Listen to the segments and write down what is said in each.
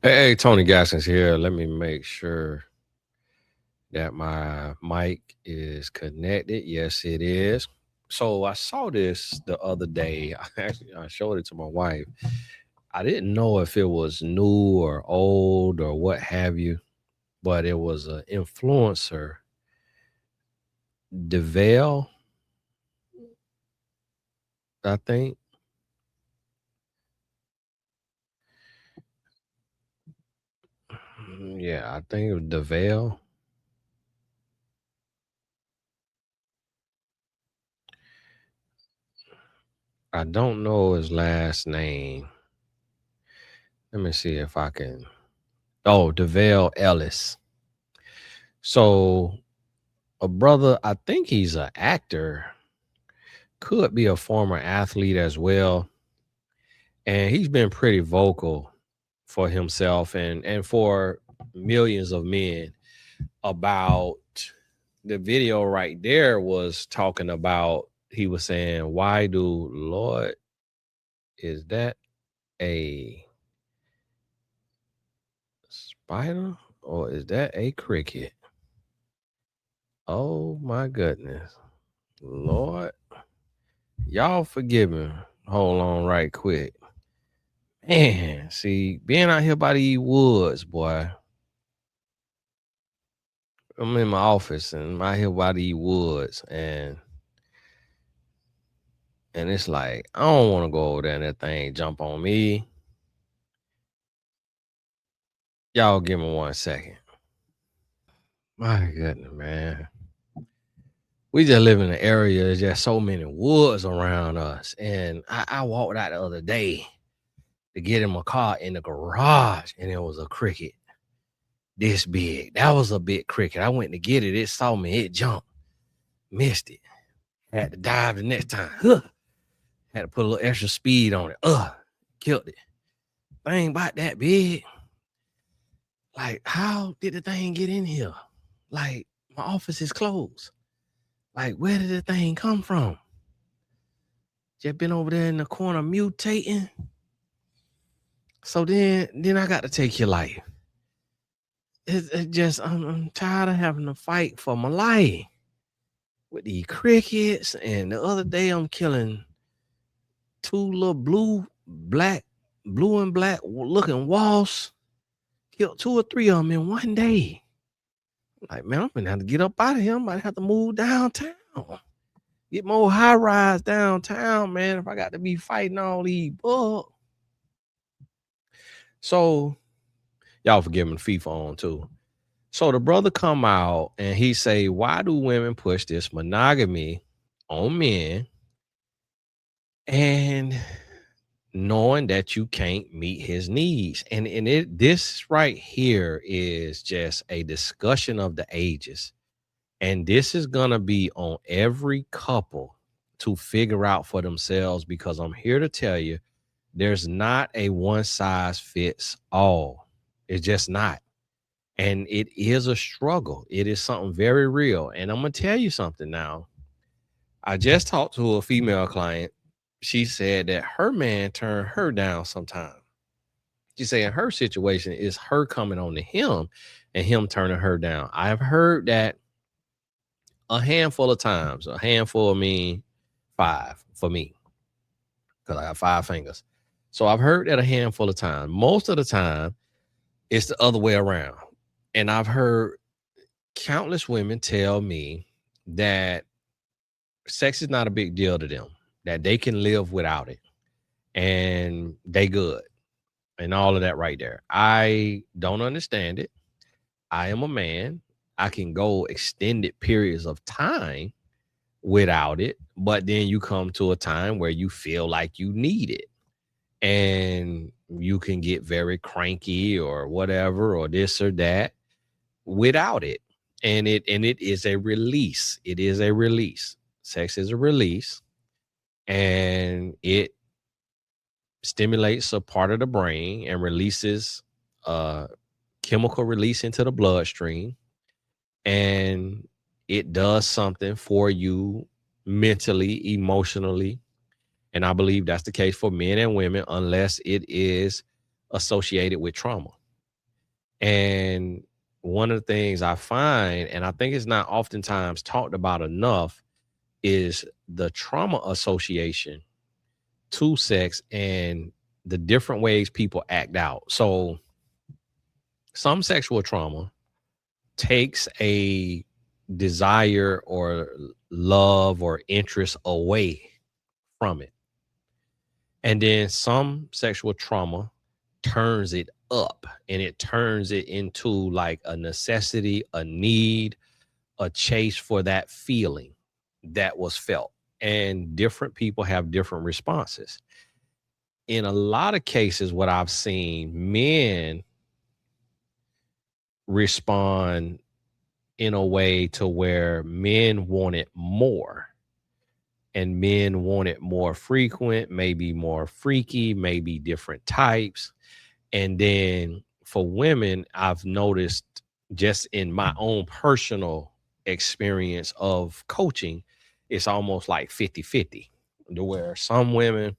Hey, Tony Gaskins here. Let me make sure that my mic is connected. Yes, it is. So I saw this the other day. I showed it to my wife. I didn't know if it was new or old or what have you, but it was an influencer, DeVale, I think. Yeah, I think it was DeVale. I don't know his last name. Let me see if I can. Oh, DeVale Ellis. So a brother, I think he's an actor, could be a former athlete as well. And he's been pretty vocal for himself and for millions of men about the video right there was talking about he was saying, why do Lord, is that a spider or is that a cricket? Oh my goodness. Lord, y'all forgive me. Hold on right quick. Man, see, being out here by the woods, boy. I'm in my office and I'm out here by the woods, and it's like I don't want to go over there and that thing jump on me. Y'all give me 1 second. My goodness, man. We just live in an area. There's just so many woods around us. And I walked out the other day to get in my car in the garage, and it was a cricket this big. That was a big cricket. I went to get it. It saw me. It jumped. Missed it. Had to dive the next time. Huh. Had to put a little extra speed on it. Killed it. Thing about that big. Like, how did the thing get in here? Like, my office is closed. Like, where did the thing come from? Just been over there in the corner mutating. So then I got to take your life. It just I'm tired of having to fight for my life with these crickets. And the other day I'm killing two little blue and black looking wasps. Killed 2 or 3 of them in one day. Like, man, I'm gonna have to get up out of here. I might have to move downtown. Get more high rise downtown, man. If I got to be fighting all these bugs. So y'all forgive me, FIFA on too. So the brother come out and he say, why do women push this monogamy on men and knowing that you can't meet his needs? And this right here is just a discussion of the ages. And this is gonna be on every couple to figure out for themselves, because I'm here to tell you there's not a one size fits all. It's just not. And it is a struggle. It is something very real. And I'm gonna tell you something now. I just talked to a female client. She said that her man turned her down sometime. She said her situation is her coming on to him and him turning her down. I've heard that a handful of times. A handful mean 5 for me because I got 5 fingers. So I've heard that a handful of times. Most of the time, it's the other way around. And I've heard countless women tell me that sex is not a big deal to them, that they can live without it and they good and all of that right there. I don't understand it. I am a man. I can go extended periods of time without it, but then you come to a time where you feel like you need it and you can get very cranky or whatever or this or that without it. And it is a release. It is a release. Sex is a release, and it stimulates a part of the brain and releases chemical release into the bloodstream, and it does something for you mentally, emotionally. And I believe that's the case for men and women, unless it is associated with trauma. And one of the things I find, and I think it's not oftentimes talked about enough, is the trauma association to sex and the different ways people act out. So some sexual trauma takes a desire or love or interest away from it. And then some sexual trauma turns it up, and it turns it into like a necessity, a need, a chase for that feeling that was felt. And different people have different responses. In a lot of cases, what I've seen, men respond in a way to where men want it more, and men want it more frequent, maybe more freaky, maybe different types. And then for women, I've noticed just in my own personal experience of coaching, it's almost like 50-50, to where some women,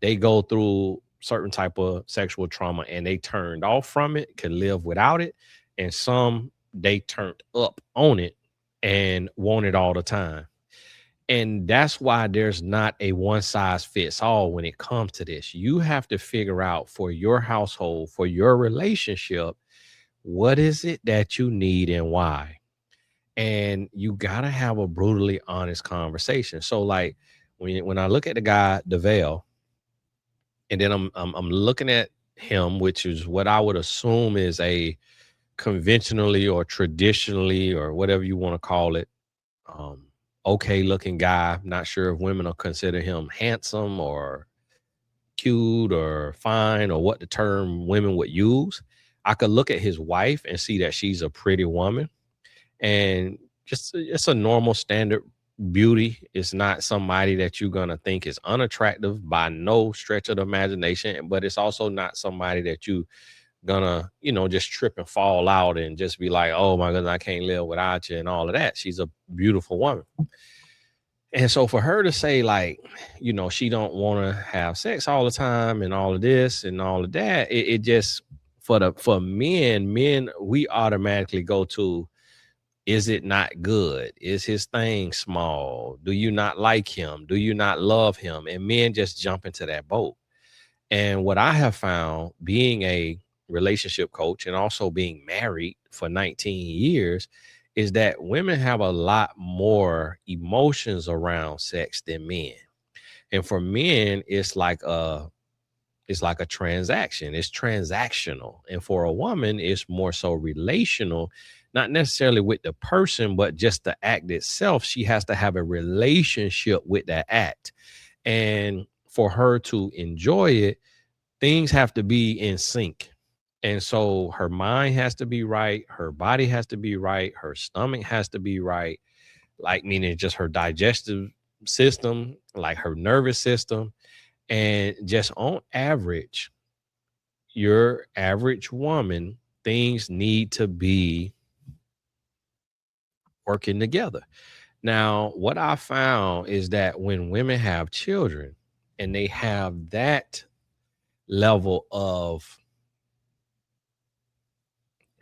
they go through certain type of sexual trauma and they turned off from it, can live without it. And some, they turned up on it and want it all the time. And that's why there's not a one size fits all when it comes to this. You have to figure out for your household, for your relationship, what is it that you need and why. And you got to have a brutally honest conversation. So like when I look at the guy, DeVale, and then I'm looking at him, which is what I would assume is a conventionally or traditionally or whatever you want to call it, um, okay looking guy. Not sure if women will consider him handsome or cute or fine or what the term women would use. I could look at his wife and see that she's a pretty woman, and just it's a normal standard beauty. It's not somebody that you're gonna think is unattractive by no stretch of the imagination, but it's also not somebody that you gonna, just trip and fall out and just be like, oh my goodness, I can't live without you and all of that. She's a beautiful woman. And so for her to say like, she don't want to have sex all the time and all of this and all of that, it just for men, we automatically go to, is it not good? Is his thing small? Do you not like him? Do you not love him? And men just jump into that boat. And what I have found being a relationship coach and also being married for 19 years is that women have a lot more emotions around sex than men. And for men, it's like a transaction. It's transactional. And for a woman, it's more so relational, not necessarily with the person, but just the act itself. She has to have a relationship with that act. And for her to enjoy it, things have to be in sync. And so her mind has to be right, her body has to be right, her stomach has to be right, like meaning just her digestive system, like her nervous system. And just on average, your average woman, things need to be working together. Now, what I found is that when women have children and they have that level of,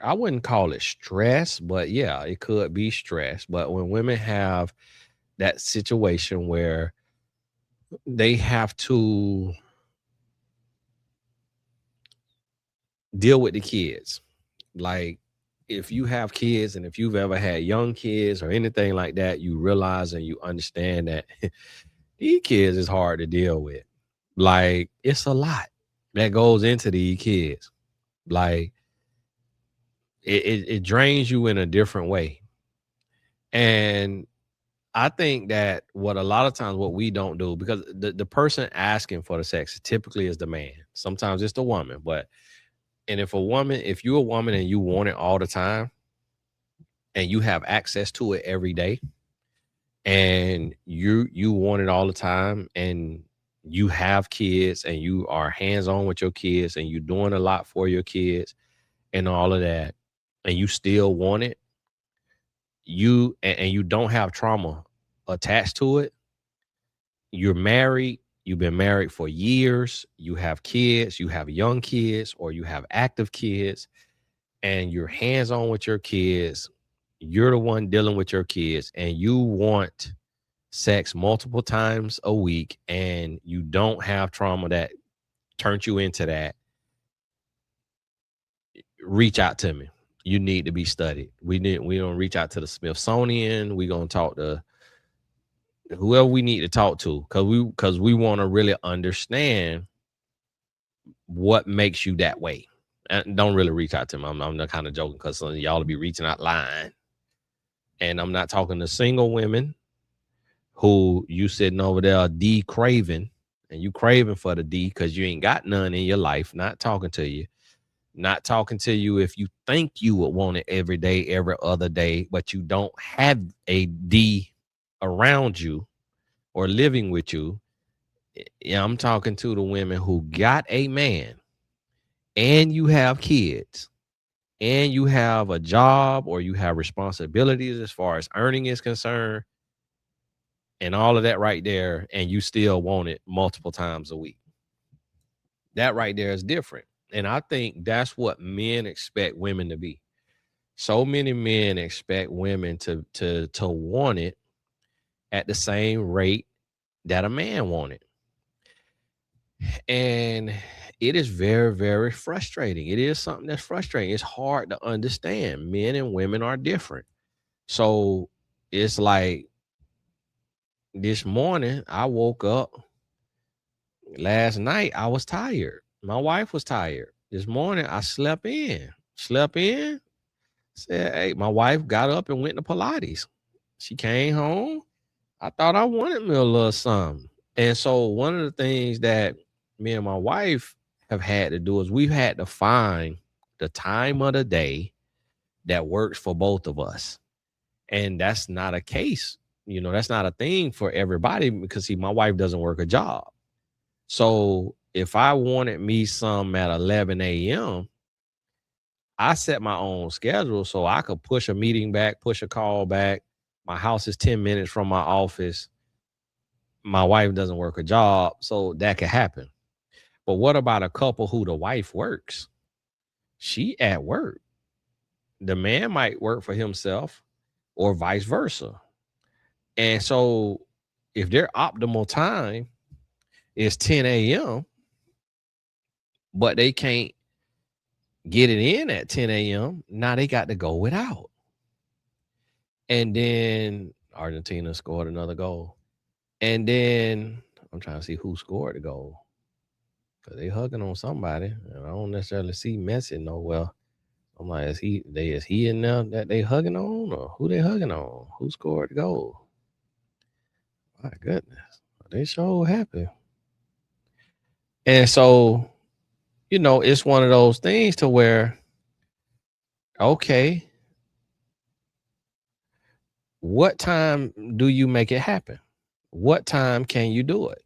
I wouldn't call it stress, but yeah, it could be stress. But when women have that situation where they have to deal with the kids, like if you have kids and if you've ever had young kids or anything like that, you realize and you understand that these kids is hard to deal with. Like it's a lot that goes into these kids. Like it drains you in a different way. And I think that what a lot of times what we don't do, because the person asking for the sex typically is the man. Sometimes it's the woman, but and if you're a woman and you want it all the time and you have access to it every day and you want it all the time and you have kids and you are hands-on with your kids and you're doing a lot for your kids and all of that, and you still want it, and you don't have trauma attached to it. You're married, you've been married for years, you have kids, you have young kids, or you have active kids, and you're hands-on with your kids, you're the one dealing with your kids, and you want sex multiple times a week, and you don't have trauma that turned you into that, reach out to me. You need to be studied. We don't reach out to the Smithsonian. We gonna talk to whoever we need to talk to, because we want to really understand what makes you that way. And don't really reach out to me. I'm not kind of joking, because some of y'all will be reaching out lying. And I'm not talking to single women who you sitting over there D craving, and you craving for the D because you ain't got none in your life. Not talking to you. Not talking to you if you think you would want it every day, every other day, but you don't have a D around you or living with you. Yeah, I'm talking to the women who got a man, and you have kids, and you have a job, or you have responsibilities as far as earning is concerned, and all of that right there, and you still want it multiple times a week. That right there is different. And I think that's what men expect women to be. So many men expect women to want it at the same rate that a man wanted. And it is very, very frustrating. It is something that's frustrating. It's hard to understand. Men and women are different. So it's like this morning, I woke up. Last night, I was tired. My wife was tired. This morning, I slept in. Said, hey, my wife got up and went to Pilates. She came home. I thought I wanted me a little something. And so one of the things that me and my wife have had to do is we've had to find the time of the day that works for both of us. And that's not a case. That's not a thing for everybody, because see, my wife doesn't work a job. So if I wanted me some at 11 a.m., I set my own schedule so I could push a meeting back, push a call back. My house is 10 minutes from my office. My wife doesn't work a job, so that could happen. But what about a couple who the wife works? She at work. The man might work for himself, or vice versa. And so if their optimal time is 10 a.m., but they can't get it in at 10 a.m., now they got to go without. And then Argentina scored another goal. And then I'm trying to see who scored the goal, because they hugging on somebody, and I don't necessarily see Messi nowhere. I'm like, is he in there that they hugging on, or who they hugging on? Who scored the goal? My goodness, they so happy. And so, it's one of those things to where, okay, what time do you make it happen? What time can you do it?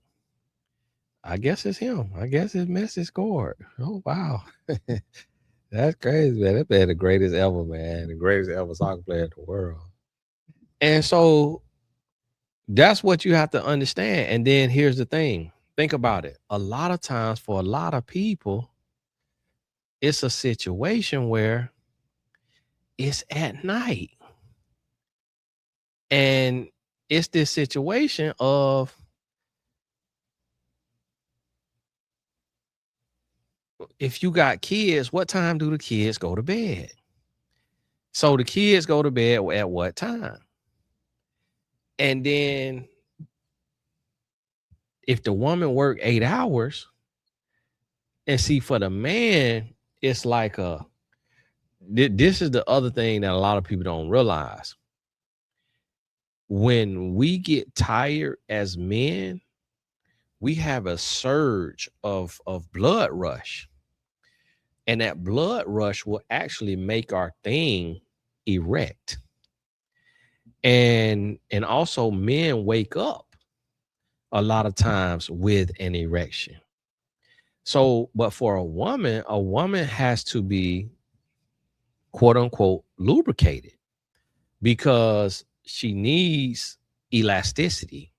I guess it's him. I guess it's Messi scored. Oh, wow. That's crazy, man. That man the greatest ever, man. The greatest ever soccer player in the world. And so that's what you have to understand. And then here's the thing. Think about it. A lot of times for a lot of people, it's a situation where it's at night. And it's this situation of, if you got kids, what time do the kids go to bed? So the kids go to bed at what time? And then if the woman work 8 hours, and see, for the man, it's like this is the other thing that a lot of people don't realize. When we get tired as men, we have a surge of blood rush. And that blood rush will actually make our thing erect. And also, men wake up a lot of times with an erection. So, but for a woman has to be, quote unquote, lubricated, because she needs elasticity.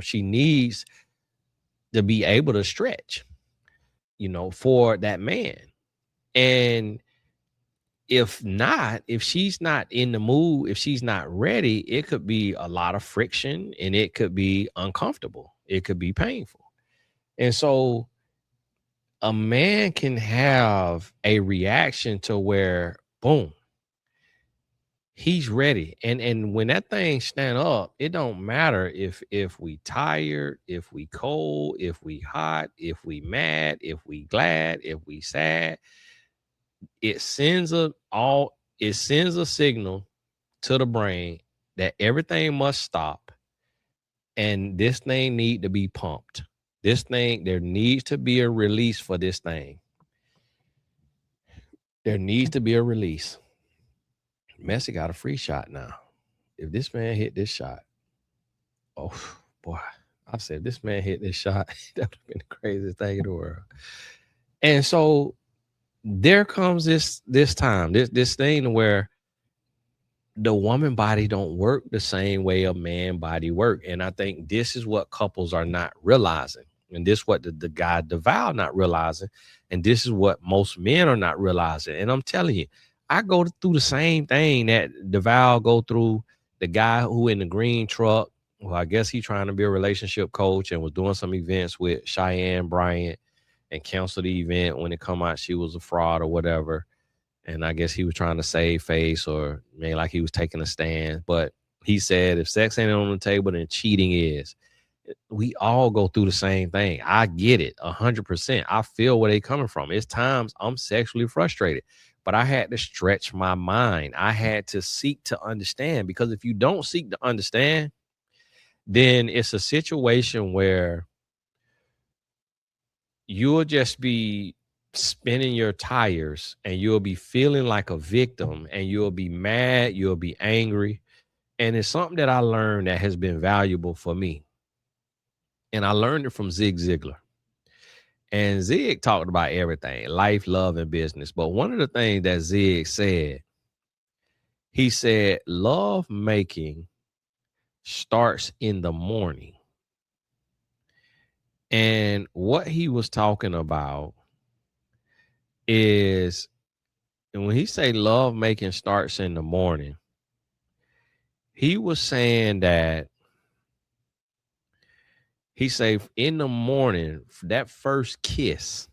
She needs to be able to stretch, for that man. And If not, if she's not in the mood, if she's not ready, it could be a lot of friction and it could be uncomfortable. It could be painful. And so a man can have a reaction to where, boom, he's ready. And when that thing stand up, it don't matter if we tired, if we cold, if we hot, if we mad, if we glad, if we sad. It sends a signal to the brain that everything must stop and this thing need to be pumped. This thing, there needs to be a release for this thing. There needs to be a release. Messi got a free shot now. If this man hit this shot, oh boy, I said, if this man hit this shot, that would have been the craziest thing in the world. And so there comes this time, this thing where the woman body don't work the same way a man body work. And I think this is what couples are not realizing. And this is what the guy W.A.R not realizing. And this is what most men are not realizing. And I'm telling you, I go through the same thing that W.A.R go through. The guy who in the green truck, well, I guess he trying to be a relationship coach and was doing some events with Cheyenne Bryant and canceled the event when it come out she was a fraud or whatever. And I guess he was trying to save face or maybe like he was taking a stand. But he said, if sex ain't on the table, then cheating is. We all go through the same thing. I get it 100%. I feel where they coming from. It's times I'm sexually frustrated, but I had to stretch my mind. I had to seek to understand, because if you don't seek to understand, then it's a situation where you'll just be spinning your tires and you'll be feeling like a victim and you'll be mad, you'll be angry. And it's something that I learned that has been valuable for me. And I learned it from Zig Ziglar. And Zig talked about everything, life, love, and business. But one of the things that Zig said, he said, love making starts in the morning. And what he was talking about is, and when he say love making starts in the morning, he was saying that he say in the morning, that first kiss,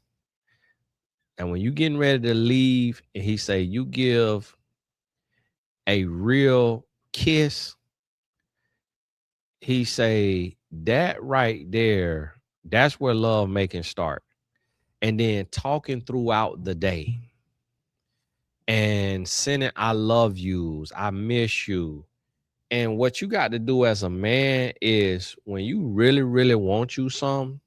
and when you getting ready to leave, and he say you give a real kiss, he say that right there, that's where love making start. And then talking throughout the day and sending I love yous, I miss you. And what you got to do as a man is when you really, really want you some,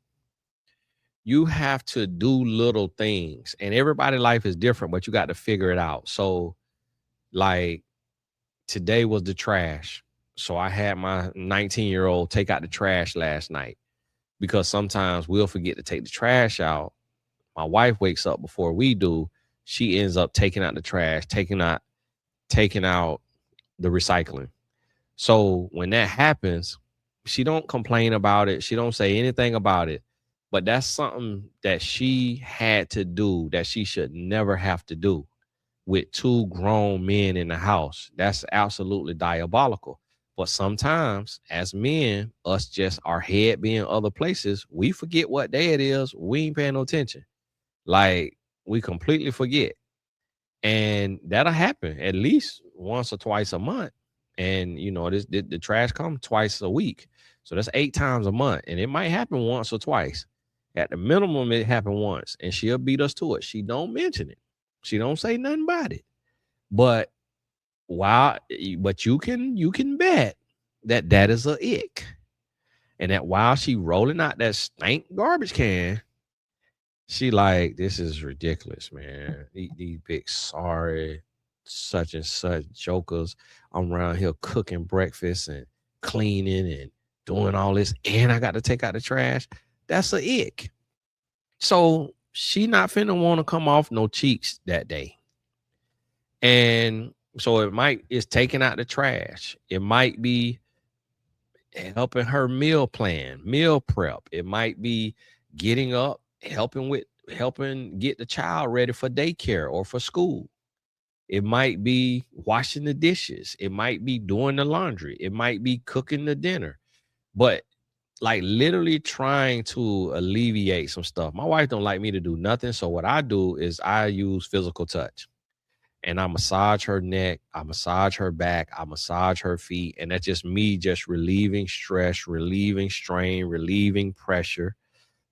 you have to do little things. And everybody's life is different, but you got to figure it out. So like today was the trash. So I had my 19-year-old take out the trash last night, because sometimes we'll forget to take the trash out. My wife wakes up before we do. She ends up taking out the trash, taking out the recycling. So when that happens, she don't complain about it. She don't say anything about it. But that's something that she had to do that she should never have to do with two grown men in the house. That's absolutely diabolical. But sometimes as men, us just our head being other places, we forget what day it is. We ain't paying no attention. Like we completely forget. And that'll happen at least once or twice a month. And you know, the trash comes twice a week. So that's 8 times a month. And it might happen once or twice. At the minimum, it happened once. And she'll beat us to it. She don't mention it. She don't say nothing about it. But you can bet that is a ick. And that while she rolling out that stank garbage can, she like, this is ridiculous, man. These big sorry such and such jokers. I'm around here cooking breakfast and cleaning and doing all this, and I got to take out the trash. That's a ick. So she not finna want to come off no cheeks that day. And so it's taking out the trash. It might be helping her meal plan, meal prep. It might be getting up, helping get the child ready for daycare or for school. It might be washing the dishes. It might be doing the laundry. It might be cooking the dinner. But like literally trying to alleviate some stuff. My wife don't like me to do nothing. So what I do is I use physical touch. And I massage her neck, I massage her back, I massage her feet. And that's just me just relieving stress, relieving strain, relieving pressure,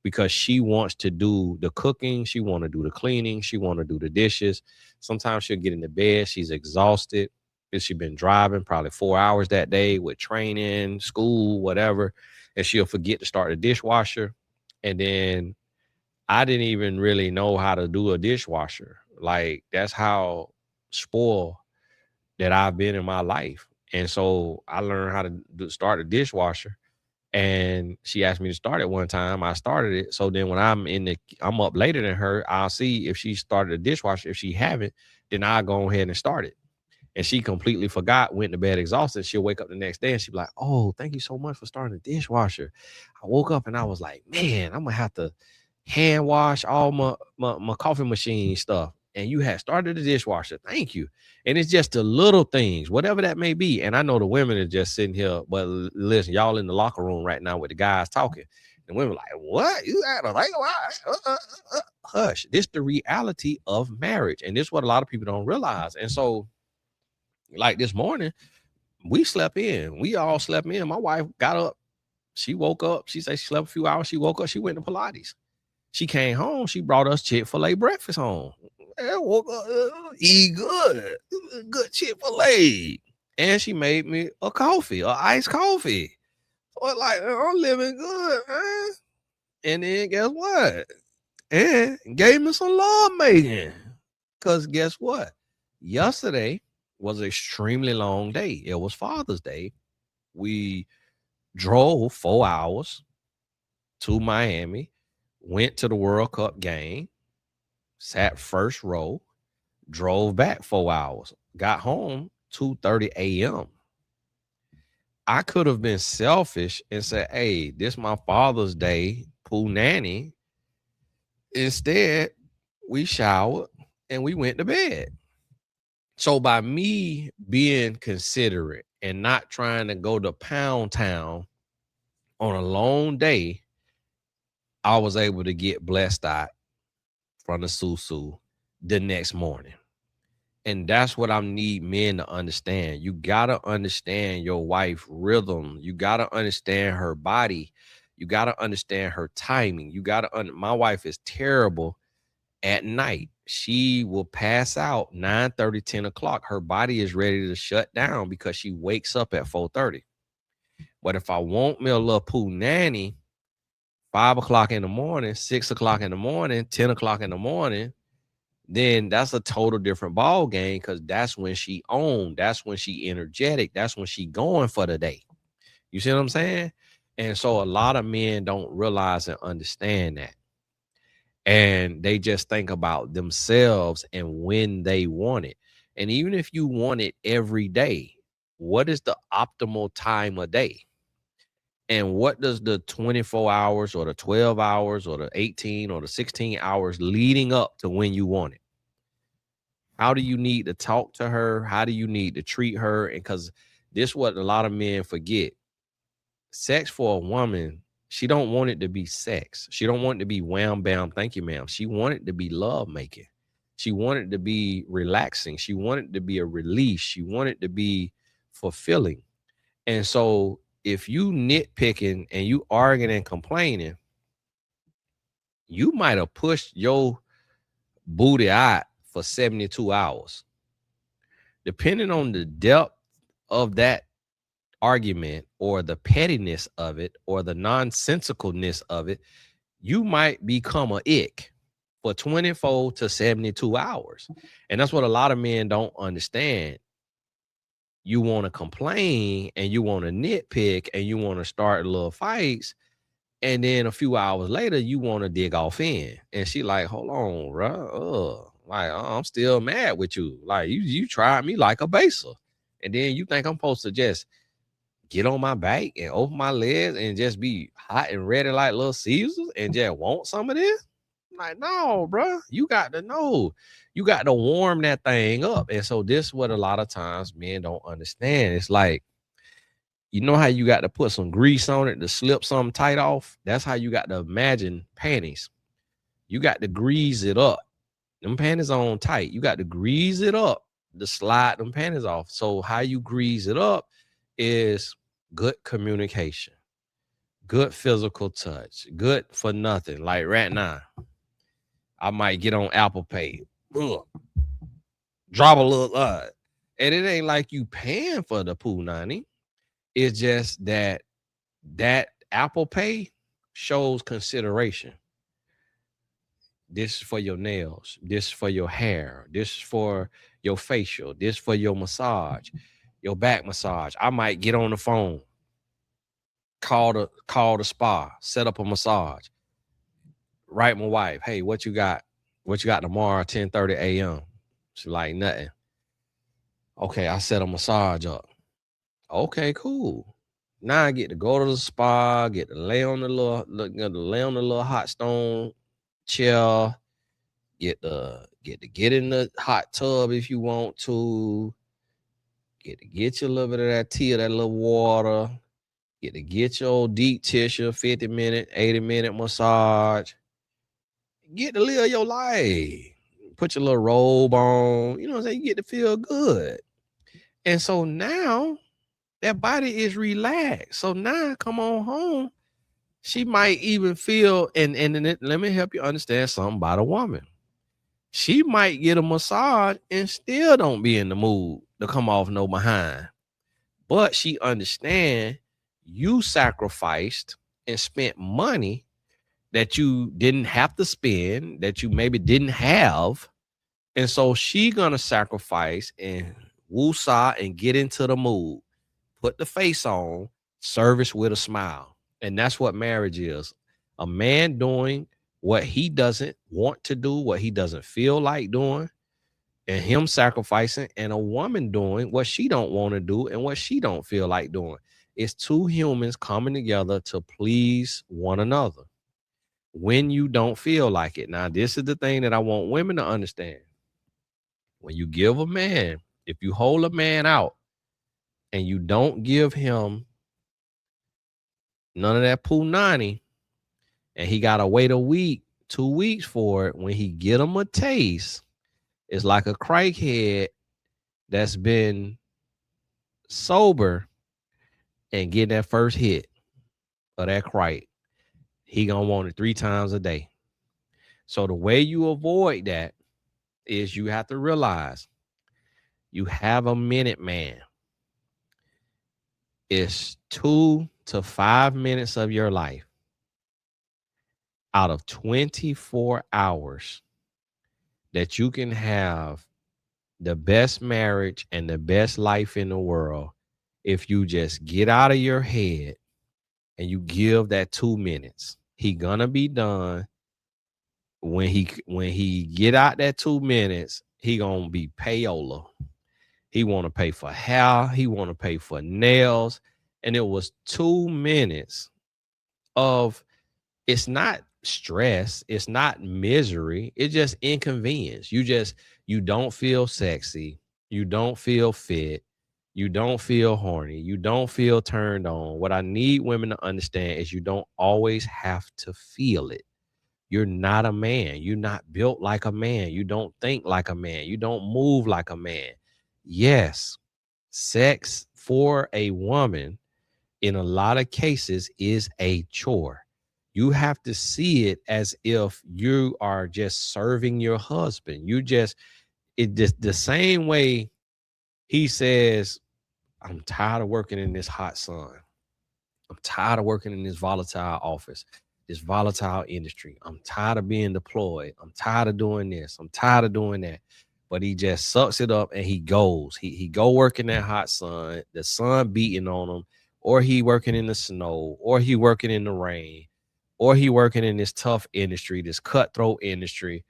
because she wants to do the cooking, she want to do the cleaning, she want to do the dishes. Sometimes she'll get into bed, she's exhausted because she's been driving probably 4 hours that day with training, school, whatever, and she'll forget to start the dishwasher. And then I didn't even really know how to do a dishwasher. Like that's how spoiled that I've been in my life. And so I learned how to start a dishwasher. And she asked me to start it one time. I started it. So then when I'm up later than her, I'll see if she started a dishwasher. If she haven't, then I'll go ahead and start it. And she completely forgot, went to bed exhausted. She'll wake up the next day and she'll be like, "Oh, thank you so much for starting the dishwasher." I woke up and I was like, "Man, I'm gonna have to hand wash all my coffee machine stuff." And you had started the dishwasher. Thank you. And it's just the little things, whatever that may be. And I know the women are just sitting here, but listen, y'all in the locker room right now with the guys talking. And women like, "What? You got to think about hush. This the reality of marriage. And this is what a lot of people don't realize. And so like this morning, we slept in. We all slept in. My wife got up. She woke up. She said she slept a few hours. She woke up. She went to Pilates. She came home. She brought us Chick-fil-A breakfast home. I woke up, eat good Chick-fil-A. And she made me a coffee, a iced coffee. So like, I'm living good, man. And then guess what? And gave me some love making. Because guess what? Yesterday was an extremely long day. It was Father's Day. We drove 4 hours to Miami, went to the World Cup game, sat first row, drove back 4 hours, got home 2:30 a.m. I could have been selfish and said, "Hey, this my Father's Day, poo nanny." Instead, we showered and we went to bed. So by me being considerate and not trying to go to Pound Town on a long day, I was able to get blessed out from the Susu the next morning. And that's what I need men to understand. You gotta understand your wife's rhythm. You gotta understand her body. You gotta understand her timing. My wife is terrible at night. She will pass out 9:30, 10 o'clock. Her body is ready to shut down because she wakes up at 4:30. But if I want me a little poo nanny, 5 o'clock in the morning, 6 o'clock in the morning, 10 o'clock in the morning, then that's a total different ball game, because that's when she owned. That's when she energetic. That's when she going for the day. You see what I'm saying? And so a lot of men don't realize and understand that. And they just think about themselves and when they want it. And even if you want it every day, what is the optimal time of day? And what does the 24 hours or the 12 hours or the 18 or the 16 hours leading up to when you want it? How do you need to talk to her? How do you need to treat her? And because this is what a lot of men forget. Sex for a woman, she don't want it to be sex. She don't want it to be wham bam, thank you, ma'am. She wanted it to be love making. She wanted it to be relaxing. She wanted it to be a release. She wanted it to be fulfilling. And so if you nitpicking and you arguing and complaining, you might have pushed your booty out for 72 hours. Depending on the depth of that argument or the pettiness of it or the nonsensicalness of it, you might become a ick for 24 to 72 hours. And that's what a lot of men don't understand. You want to complain and you want to nitpick and you want to start little fights. And then a few hours later, you want to dig off in. And she like, hold on, bro. Like, I'm still mad with you. Like, you tried me like a baser. And then you think I'm supposed to just get on my back and open my legs and just be hot and ready like Little Caesars and just want some of this? Like, no, bro, you got to know. You got to warm that thing up. And so this is what a lot of times men don't understand. It's like, you know how you got to put some grease on it to slip something tight off? That's how you got to imagine panties. You got to grease it up. Them panties on tight. You got to grease it up to slide them panties off. So how you grease it up is good communication, good physical touch, good for nothing. Like right now, I might get on Apple Pay, drop a little, and it ain't like you paying for the pool 90. It's just that Apple Pay shows consideration. This is for your nails. This is for your hair. This is for your facial. This is for your massage, your back massage. I might get on the phone, call the spa, set up a massage, write my wife, hey, what you got? What you got tomorrow, 10:30 a.m.? She's like, nothing. Okay, I set a massage up. Okay, cool. Now I get to go to the spa, get to lay on the little hot stone chair, get in the hot tub if you want to, get you a little bit of that tea or that little water, get your deep tissue, 50-minute, 80-minute massage, get to live your life, put your little robe on, you know what I'm saying? You get to feel good. And so now that body is relaxed. So now come on home. She might even feel, and let me help you understand something about a woman. She might get a massage and still don't be in the mood to come off no behind. But she understand you sacrificed and spent money that you didn't have to spend, that you maybe didn't have. And so she gonna sacrifice and woosah and get into the mood, put the face on, service with a smile. And that's what marriage is. A man doing what he doesn't want to do, what he doesn't feel like doing, and him sacrificing, and a woman doing what she don't want to do and what she don't feel like doing. It's two humans coming together to please one another when you don't feel like it. Now, this is the thing that I want women to understand. When you give a man, if you hold a man out and you don't give him none of that punani, and he got to wait a week, 2 weeks for it, when he get him a taste, it's like a crackhead that's been sober and get that first hit of that crack. He gonna want it 3 times a day. So the way you avoid that is you have to realize you have a minute man. It's 2 to 5 minutes of your life out of 24 hours that you can have the best marriage and the best life in the world if you just get out of your head and you give that 2 minutes. He gonna be done. When he get out that 2 minutes, he gonna be payola. He want to pay for hair, he want to pay for nails, and it was 2 minutes of, it's not stress, it's not misery, it's just inconvenience. You don't feel sexy, you don't feel fit, you don't feel horny, you don't feel turned on. What I need women to understand is you don't always have to feel it. You're not a man. You're not built like a man. You don't think like a man. You don't move like a man. Yes, sex for a woman in a lot of cases is a chore. You have to see it as if you are just serving your husband. It just the same way he says, I'm tired of working in this hot sun. I'm tired of working in this volatile office, this volatile industry. I'm tired of being deployed. I'm tired of doing this. I'm tired of doing that. But he just sucks it up and he goes. He go work in that hot sun, the sun beating on him, or he working in the snow, or he working in the rain, or he working in this tough industry, this cutthroat industry,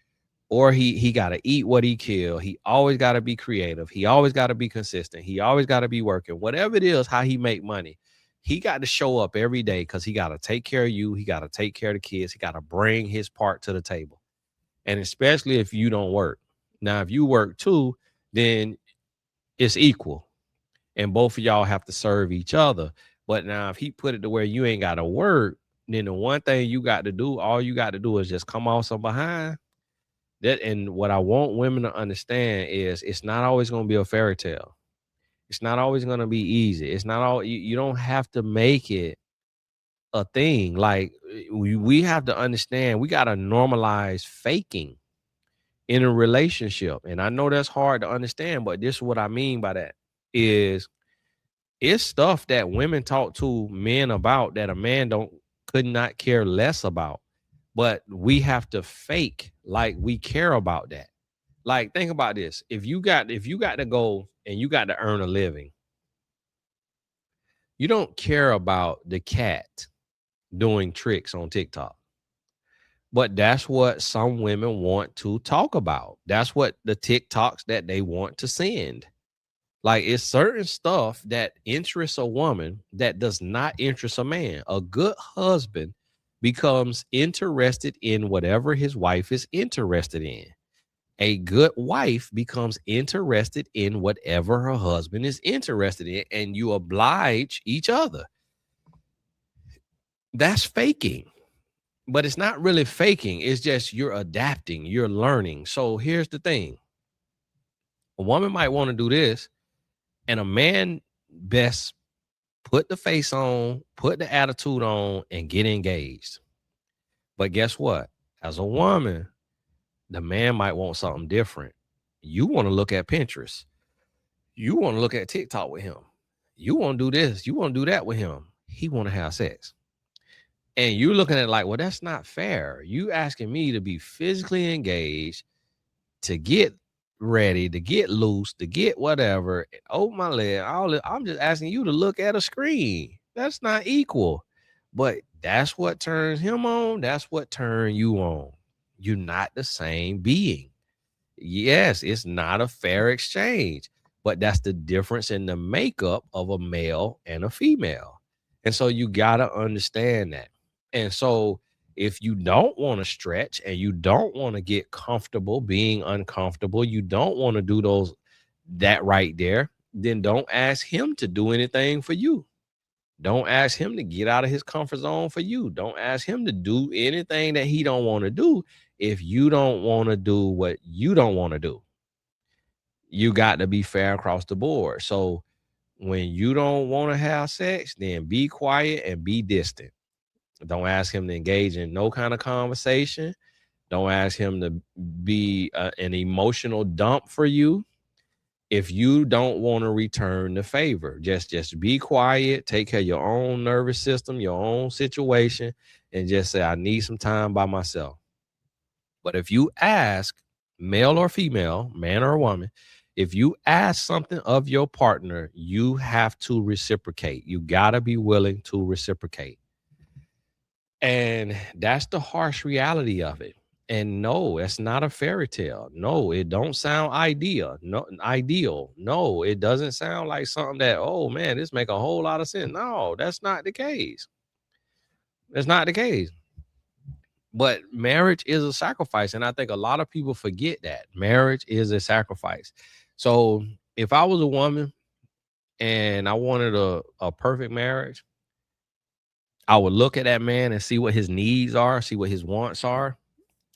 or he got to eat what he kill. He always got to be creative. He always got to be consistent. He always got to be working. Whatever it is, how he make money, he got to show up every day because he got to take care of you. He got to take care of the kids. He got to bring his part to the table. And especially if you don't work. Now, if you work too, then it's equal and both of y'all have to serve each other. But now if he put it to where you ain't got to work, then the one thing you got to do, all you got to do is just come off some behind that. And what I want women to understand is it's not always going to be a fairy tale. It's not always going to be easy. It's not all you don't have to make it a thing. Like we have to understand we got to normalize faking in a relationship. And I know that's hard to understand, but this is what I mean by that is it's stuff that women talk to men about that a man don't could not care less about. But we have to fake like we care about that. Like think about this. If you got to go and you got to earn a living, you don't care about the cat doing tricks on TikTok. But that's what some women want to talk about. That's what the TikToks that they want to send. Like it's certain stuff that interests a woman that does not interest a man. A good husband becomes interested in whatever his wife is interested in. A good wife becomes interested in whatever her husband is interested in, and you oblige each other. That's faking, but it's not really faking. It's just you're adapting, you're learning. So here's the thing: a woman might want to do this, and a man best put the face on, put the attitude on, and get engaged. But guess what? As a woman, the man might want something different. You want to look at Pinterest. You want to look at TikTok with him. You want to do this. You want to do that with him. He want to have sex. And you're looking at it like, well, that's not fair. You asking me to be physically engaged, to get ready, to get loose, to get whatever, open my leg. I'm just asking you to look at a screen. That's not equal. But that's what turns him on. That's what turns you on. You're not the same being. Yes, it's not a fair exchange, but that's the difference in the makeup of a male and a female. And so you got to understand that. And so if you don't want to stretch and you don't want to get comfortable being uncomfortable, you don't want to do that right there, then don't ask him to do anything for you. Don't ask him to get out of his comfort zone for you. Don't ask him to do anything that he don't want to do if you don't want to do what you don't want to do. You got to be fair across the board. So when you don't want to have sex, then be quiet and be distant. Don't ask him to engage in no kind of conversation. Don't ask him to be an emotional dump for you. If you don't want to return the favor, just be quiet, take care of your own nervous system, your own situation, and just say, I need some time by myself. But if you ask, male or female, man or woman, if you ask something of your partner, you have to reciprocate. You got to be willing to reciprocate. And that's the harsh reality of it. And no, it's not a fairy tale. No, it don't sound ideal. No, it doesn't sound like something that, oh man, this make a whole lot of sense. No, that's not the case. That's not the case. But marriage is a sacrifice. And I think a lot of people forget that marriage is a sacrifice. So if I was a woman and I wanted a perfect marriage, I would look at that man and see what his needs are, see what his wants are.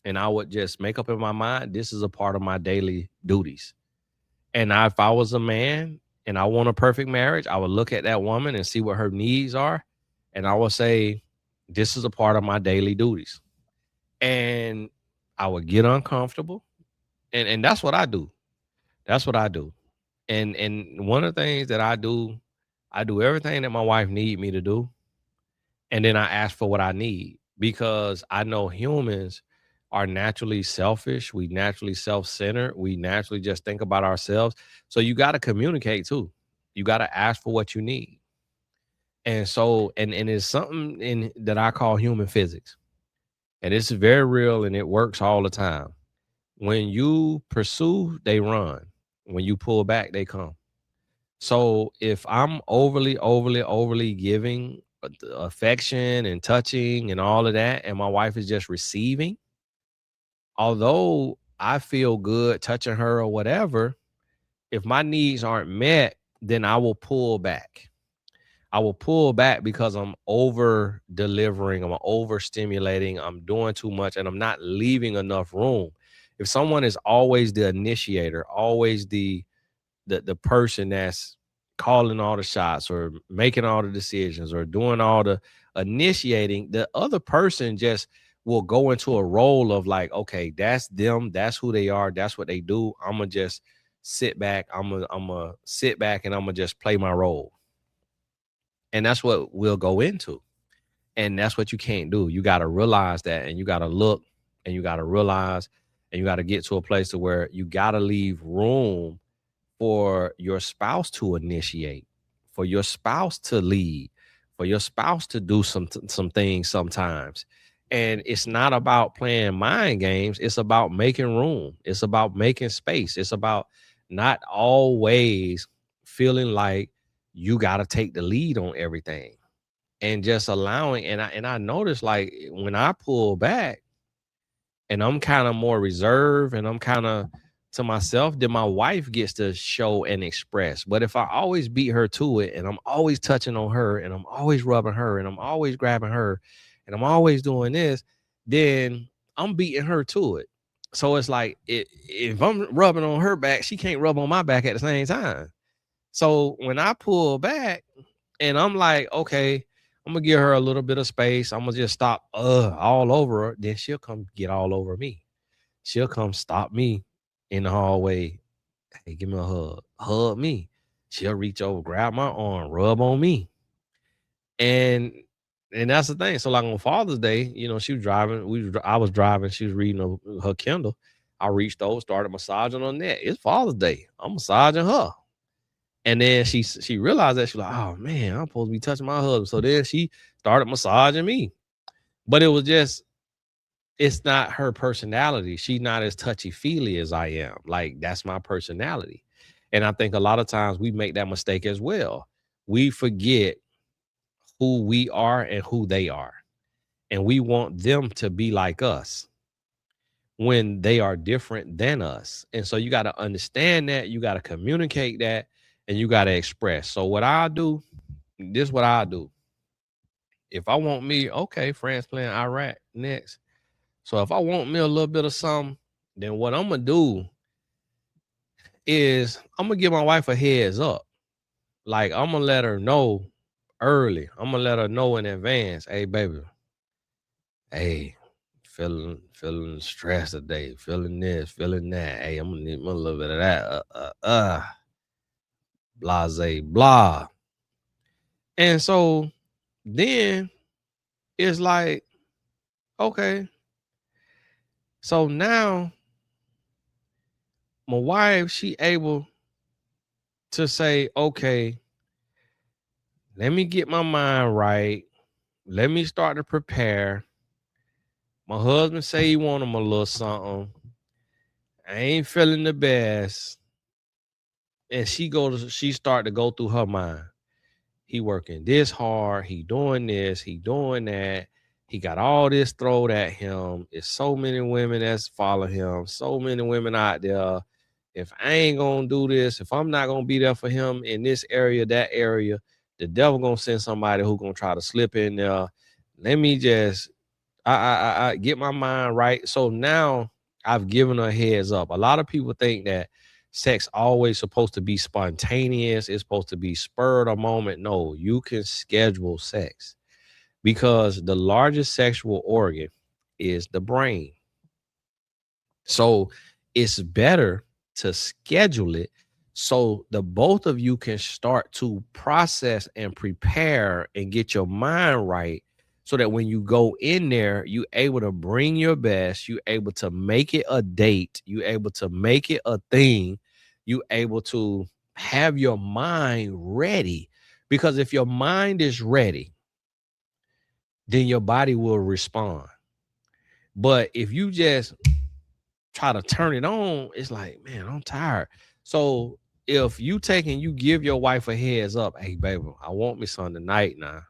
And I would just make up in my mind, this is a part of my daily duties. And if I was a man and I want a perfect marriage, I would look at that woman and see what her needs are. And I would say, this is a part of my daily duties. And I would get uncomfortable. And that's what I do. That's what I do. And one of the things that I do everything that my wife need me to do. And then I ask for what I need because I know humans are naturally selfish. We naturally self-centered. We naturally just think about ourselves. So you got to communicate too. You got to ask for what you need. And so, and it's something in that I call human physics. And it's very real and it works all the time. When you pursue, they run. When you pull back, they come. So if I'm overly giving the affection and touching and all of that, and my wife is just receiving, although I feel good touching her or whatever, if my needs aren't met, then I will pull back. I will pull back because I'm over delivering, I'm overstimulating, I'm doing too much, and I'm not leaving enough room. If someone is always the initiator, always the person that's calling all the shots or making all the decisions or doing all the initiating, the other person just will go into a role of like, okay, that's them, that's who they are, that's what they do. I'm gonna just sit back. I'm gonna sit back and I'm gonna just play my role. And that's what we'll go into. And that's what you can't do. You got to realize that, and you got to look, and you got to realize, and you got to get to a place to where you got to leave room for your spouse to initiate, for your spouse to lead, for your spouse to do some things sometimes. And it's not about playing mind games. It's about making room. It's about making space. It's about not always feeling like you got to take the lead on everything, and just allowing. And I noticed, like, when I pull back and I'm kind of more reserved and I'm kind of to myself, then my wife gets to show and express. But if I always beat her to it and I'm always touching on her and I'm always rubbing her and I'm always grabbing her and I'm always doing this, then I'm beating her to it. So it's like, if I'm rubbing on her back, she can't rub on my back at the same time. So when I pull back and I'm like, okay, I'm gonna give her a little bit of space. I'm gonna just stop all over her. Then she'll come get all over me. She'll come stop me in the hallway. Hey, give me a hug. Hug me. She'll reach over, grab my arm, rub on me. And that's the thing. So like on Father's Day, she was driving. I was driving. She was reading her Kindle. I reached over, started massaging her neck. It's Father's Day. I'm massaging her. And then she realized that, she's like, oh man, I'm supposed to be touching my husband. So then she started massaging me. But it was just, it's not her personality. She's not as touchy-feely as I am. Like, that's my personality. And I think a lot of times we make that mistake as well. We forget who we are and who they are. And we want them to be like us when they are different than us. And so you got to understand that, you got to communicate that, and you got to express. So what I do, this is what I do. If I want me, okay, France playing Iraq next. So if I want me a little bit of something, then what I'm gonna do is I'm gonna give my wife a heads up. Like, I'm gonna let her know early. I'm gonna let her know in advance. Hey, baby. Hey, feeling stressed today. Feeling this, feeling that. Hey, I'm gonna need a little bit of that. Blase, blah. And so then it's like, okay. So now my wife, she able to say, okay, let me get my mind right. Let me start to prepare. My husband say he want him a little something. I ain't feeling the best. And she start to go through her mind. He working this hard. He doing this. He doing that. He got all this thrown at him. It's so many women that's follow him. So many women out there. If I ain't gonna do this, if I'm not gonna be there for him in this area, that area, the devil gonna send somebody who gonna try to slip in there. Let me just I get my mind right. So now I've given her a heads up. A lot of people think that sex always supposed to be spontaneous. It's supposed to be spurred a moment. No, you can schedule sex, because the largest sexual organ is the brain. So it's better to schedule it so the both of you can start to process and prepare and get your mind right, so that when you go in there, you able to bring your best, you able to make it a date, you able to make it a thing, you able to have your mind ready. Because if your mind is ready, then your body will respond. But if you just try to turn it on, it's like, man, I'm tired. So if you give your wife a heads up, hey baby, I want me something tonight now.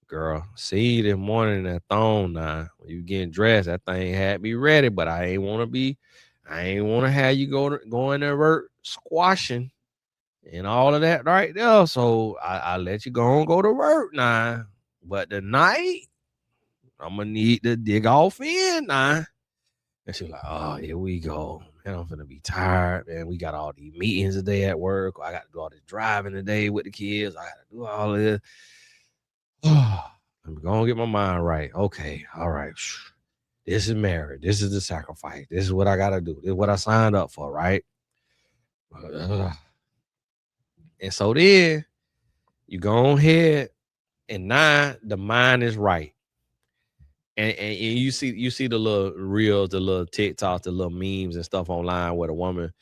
Girl, see this morning that thong now. When you getting dressed, that thing had me ready, but I ain't wanna have you go in there work squashing and all of that right there. So I let you go and go to work now. But tonight, I'm gonna need to dig off in now. And she was like, oh, here we go. Man, I'm gonna be tired, man. We got all these meetings today at work. I got to do all this driving today with the kids. I got to do all of this. I'm gonna get my mind right. Okay, all right. This is marriage. This is the sacrifice. This is what I gotta do. This is what I signed up for, right? And so then you go ahead, and now the mind is right. And you see the little reels, the little TikToks, the little memes and stuff online where the woman,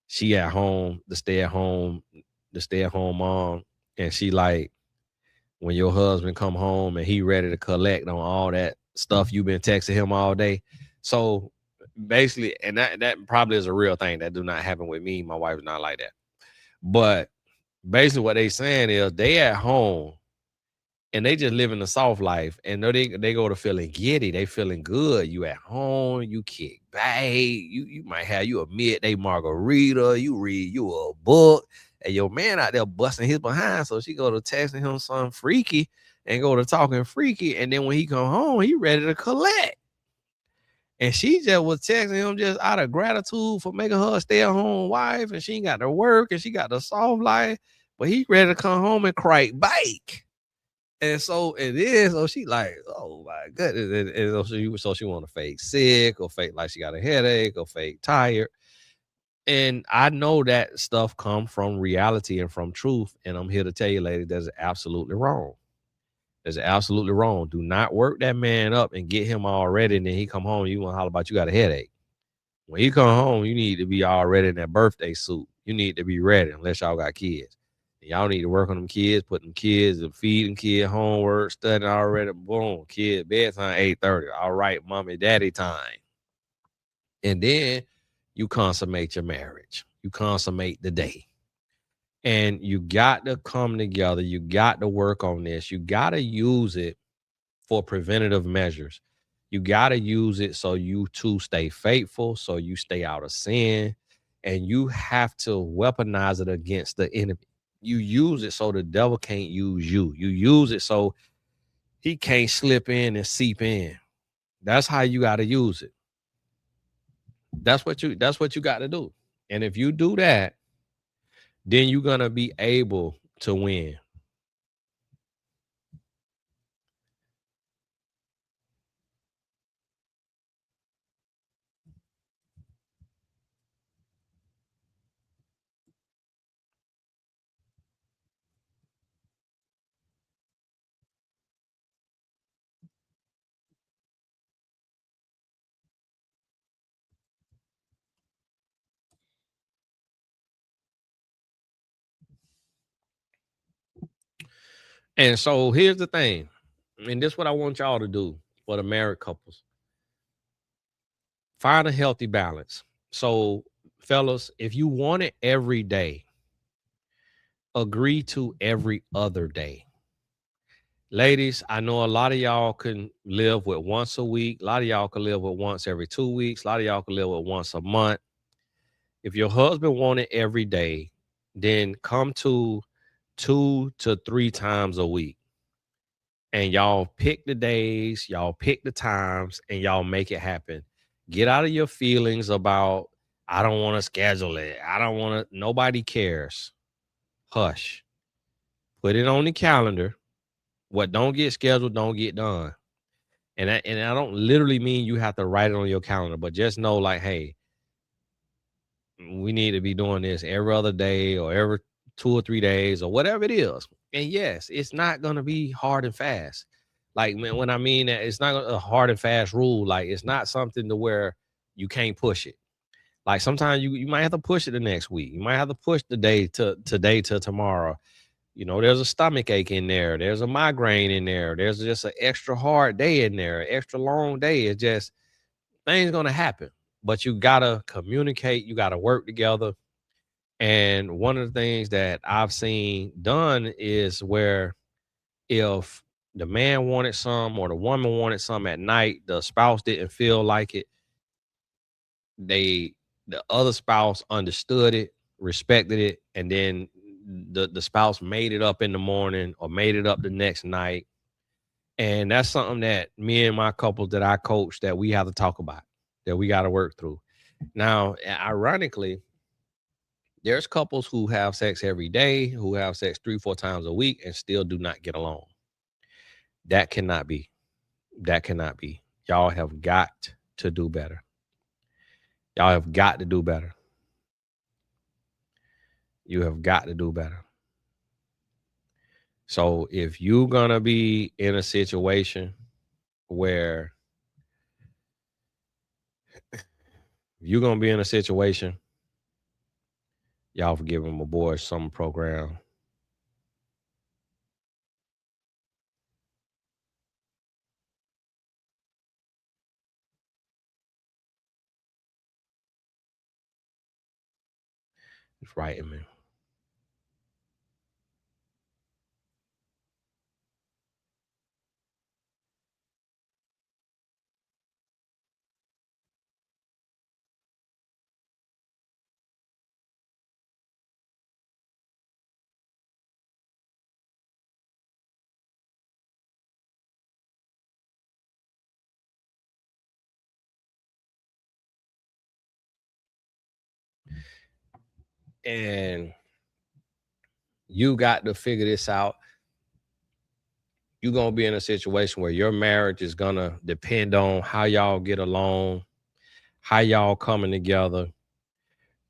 she at home, the stay at home mom, and she like, when your husband come home and he ready to collect on all that stuff you've been texting him all day. So basically, and that probably is a real thing that do not happen with me. My wife is not like that. But basically what they saying is they at home and they just living the soft life, and they go to feeling giddy, they feeling good. You at home, you kick back, you might have you a midday margarita, you read you a book, and your man out there busting his behind. So she go to texting him something freaky and go to talking freaky, and then when he come home, he ready to collect. And she just was texting him just out of gratitude for making her a stay-at-home wife, and she ain't got to work and she got the soft life, but he ready to come home and crank bike. And so it is. So she like, oh my goodness. And so she want to fake sick or fake like she got a headache or fake tired. And I know that stuff come from reality and from truth. And I'm here to tell you, lady, that's absolutely wrong. That's absolutely wrong. Do not work that man up and get him all ready. And then he come home, you want to holler about you got a headache. When you come home, you need to be all ready in that birthday suit. You need to be ready unless y'all got kids. Y'all need to work on them kids, put them kids and feed them kid homework, studying already. Boom, kid bedtime 8:30. All right, mommy, daddy time. And then you consummate your marriage. You consummate the day. And you got to come together. You got to work on this. You got to use it for preventative measures. You got to use it so you two stay faithful, so you stay out of sin, and you have to weaponize it against the enemy. You use it so the devil can't use you. You use it so he can't slip in and seep in. That's how you got to use it. That's what you got to do. And if you do that, then you're going to be able to win. And so here's the thing. And this is what I want y'all to do for the married couples. Find a healthy balance. So, fellas, if you want it every day, agree to every other day. Ladies, I know a lot of y'all can live with once a week. A lot of y'all can live with once every 2 weeks. A lot of y'all can live with once a month. If your husband want it every day, then come to 2 to 3 times a week. And y'all pick the days, y'all pick the times, and y'all make it happen. Get out of your feelings about, I don't want to schedule it. I don't want to, nobody cares. Hush. Put it on the calendar. What don't get scheduled, don't get done. And I don't literally mean you have to write it on your calendar, but just know, like, hey, we need to be doing this every other day or every 2 or 3 days or whatever it is. And yes, it's not gonna be hard and fast. Like, man, when I mean that, it's not a hard and fast rule. Like, it's not something to where you can't push it. Like, sometimes you might have to push it the next week. You might have to push the day to today to tomorrow. You know, there's a stomach ache in there. There's a migraine in there. There's just an extra hard day in there, extra long day. It's just things gonna happen. But you gotta communicate. You gotta work together. And one of the things that I've seen done is where if the man wanted some or the woman wanted some at night, the spouse didn't feel like it, they the other spouse understood it, respected it, and then the spouse made it up in the morning or made it up the next night. And that's something that me and my couples that I coach that we have to talk about, that we got to work through. Now, ironically, there's couples who have sex every day, who have sex 3, 4 times a week and still do not get along. That cannot be. That cannot be. Y'all have got to do better. Y'all have got to do better. You have got to do better. So if you're going to be in a situation where you're going to be in a situation, y'all forgive him, my boy, summer program. It's writing me. And you got to figure this out. You're going to be in a situation where your marriage is going to depend on how y'all get along, how y'all coming together.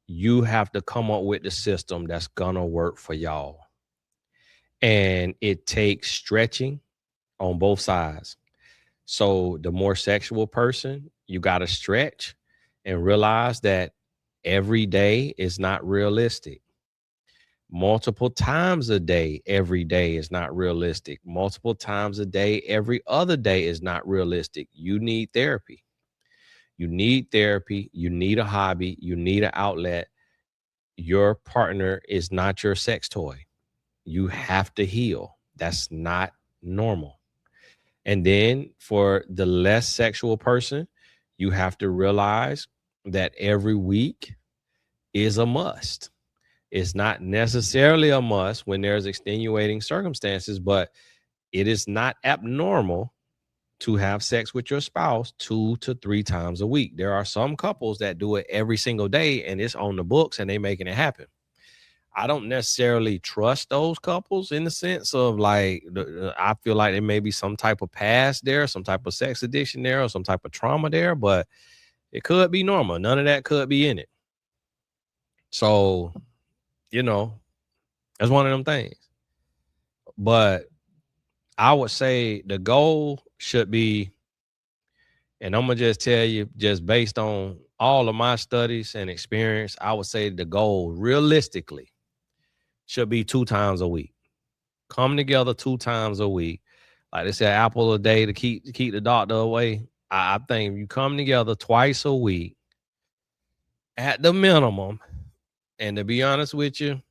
You have to come up with the system that's going to work for y'all. And it takes stretching on both sides. So the more sexual person, you got to stretch and realize that every day is not realistic. Multiple times a day, every day is not realistic. Multiple times a day, every other day is not realistic. You need therapy. You need therapy. You need a hobby. You need an outlet. Your partner is not your sex toy. You have to heal. That's not normal. And then for the less sexual person, you have to realize that every week is a must. It's not necessarily a must when there's extenuating circumstances, but it is not abnormal to have sex with your spouse 2 to 3 times a week. There are some couples that do it every single day and it's on the books and they making it happen. I don't necessarily trust those couples in the sense of like, I feel like there may be some type of past there, some type of sex addiction there, or some type of trauma there, but it could be normal. None of that could be in it. So, you know, that's one of them things. But I would say the goal should be, and I'm going to just tell you, just based on all of my studies and experience, I would say the goal realistically should be 2 times a week. Come together 2 times a week. Like they said, apple a day to keep the doctor away. I think you come together twice a week at the minimum. And to be honest with you,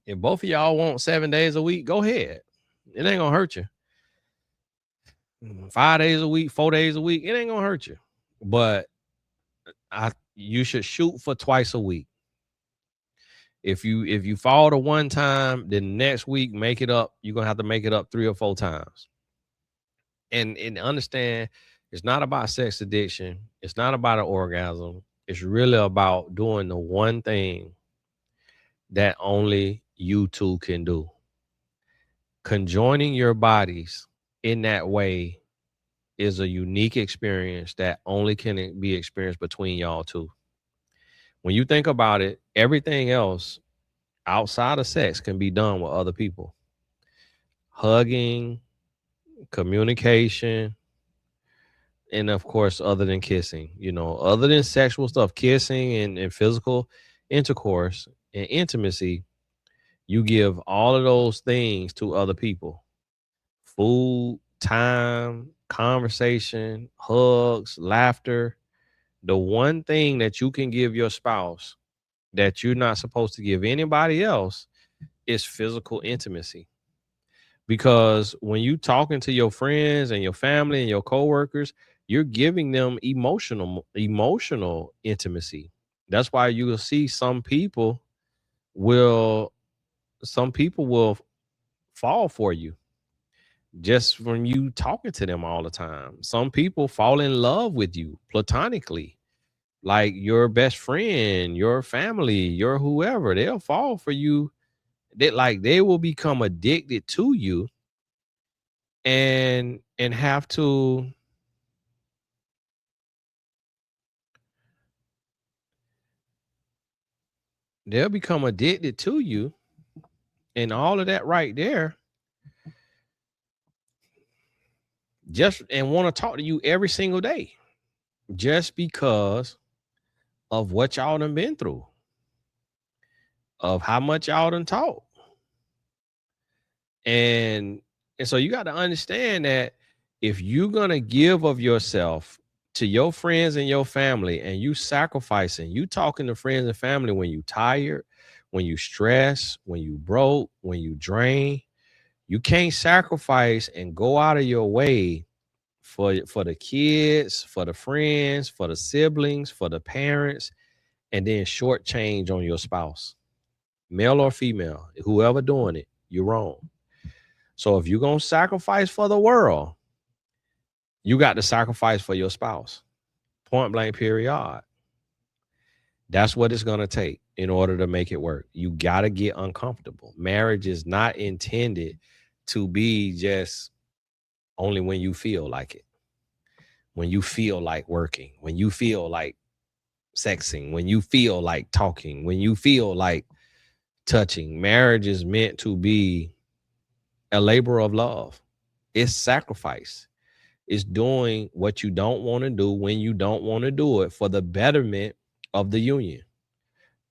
if both of y'all want 7 days a week, go ahead. It ain't gonna hurt you. 5 days a week, 4 days a week, it ain't gonna hurt you. But you should shoot for twice a week. If you fall to one time, then next week make it up. You're gonna have to make it up 3 or 4 times. And understand it's not about sex addiction. It's not about an orgasm. It's really about doing the one thing that only you two can do. Conjoining your bodies in that way is a unique experience that only can be experienced between y'all two. When you think about it, everything else outside of sex can be done with other people. Hugging, communication, and of course, other than kissing, other than sexual stuff, kissing and physical intercourse and intimacy, you give all of those things to other people. Food, time, conversation, hugs, laughter. The one thing that you can give your spouse that you're not supposed to give anybody else is physical intimacy. because when you talking to your friends and your family and your coworkers, you're giving them emotional intimacy. That's why you will see will some people will fall for you just from you talking to them all the time. Some people fall in love with you platonically, like your best friend, your family, your whoever. They'll fall for you. They will become addicted to you and have to they'll become addicted to you and all of that right there, just and want to talk to you every single day just because of what y'all done been through, of how much y'all done taught. And and so you got to understand that if you're gonna give of yourself to your friends and your family, and you sacrificing, you talking to friends and family when you tired, when you stress, when you broke, when you drain, you can't sacrifice and go out of your way for the kids, for the friends, for the siblings, for the parents, and then shortchange on your spouse, male or female, whoever doing it, you're wrong. So if you're gonna sacrifice for the world, you got to sacrifice for your spouse. Point blank, period. That's what it's gonna take in order to make it work. You gotta get uncomfortable. Marriage is not intended to be just only when you feel like it, when you feel like working, when you feel like sexing, when you feel like talking, when you feel like touching. Marriage is meant to be a labor of love. It's sacrifice. It's doing what you don't want to do when you don't want to do it for the betterment of the union.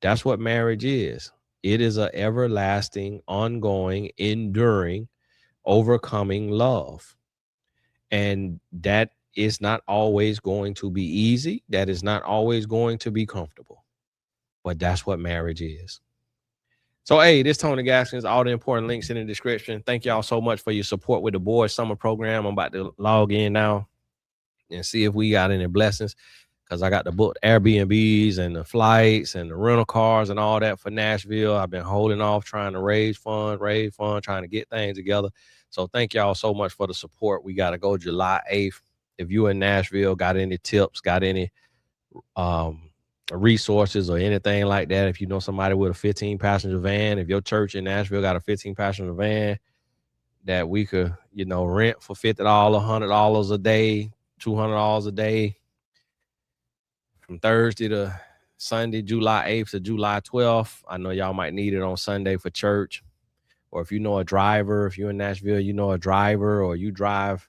That's what marriage is. It is a everlasting, ongoing, enduring, overcoming love. And that is not always going to be easy. That is not always going to be comfortable. But that's what marriage is. So, hey, this Tony Gaskins, all the important links in the description. Thank y'all so much for your support with the boys summer program. I'm about to log in now and see if we got any blessings, because I got the booked Airbnbs and the flights and the rental cars and all that for Nashville. I've been holding off trying to raise funds, trying to get things together. So thank y'all so much for the support. We got to go July 8th. If you in Nashville, got any tips, got any resources or anything like that, if you know somebody with a 15 passenger van, if your church in Nashville got a 15 passenger van that we could, rent for $50, $100 a day, $200 a day from Thursday to Sunday, July 8th to July 12th. I know y'all might need it on Sunday for church. Or if you know a driver, if you're in Nashville, you know a driver, or you drive,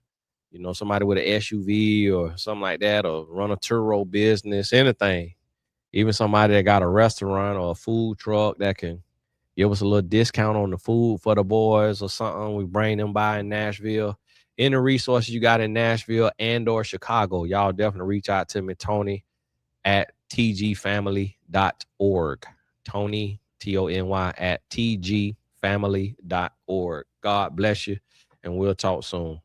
somebody with an SUV or something like that, or run a Turo business, anything. Even somebody that got a restaurant or a food truck that can give us a little discount on the food for the boys or something. We bring them by in Nashville. Any resources you got in Nashville and or Chicago, y'all definitely reach out to me, Tony at tgfamily.org. Tony, Tony at tgfamily.org. God bless you, and we'll talk soon.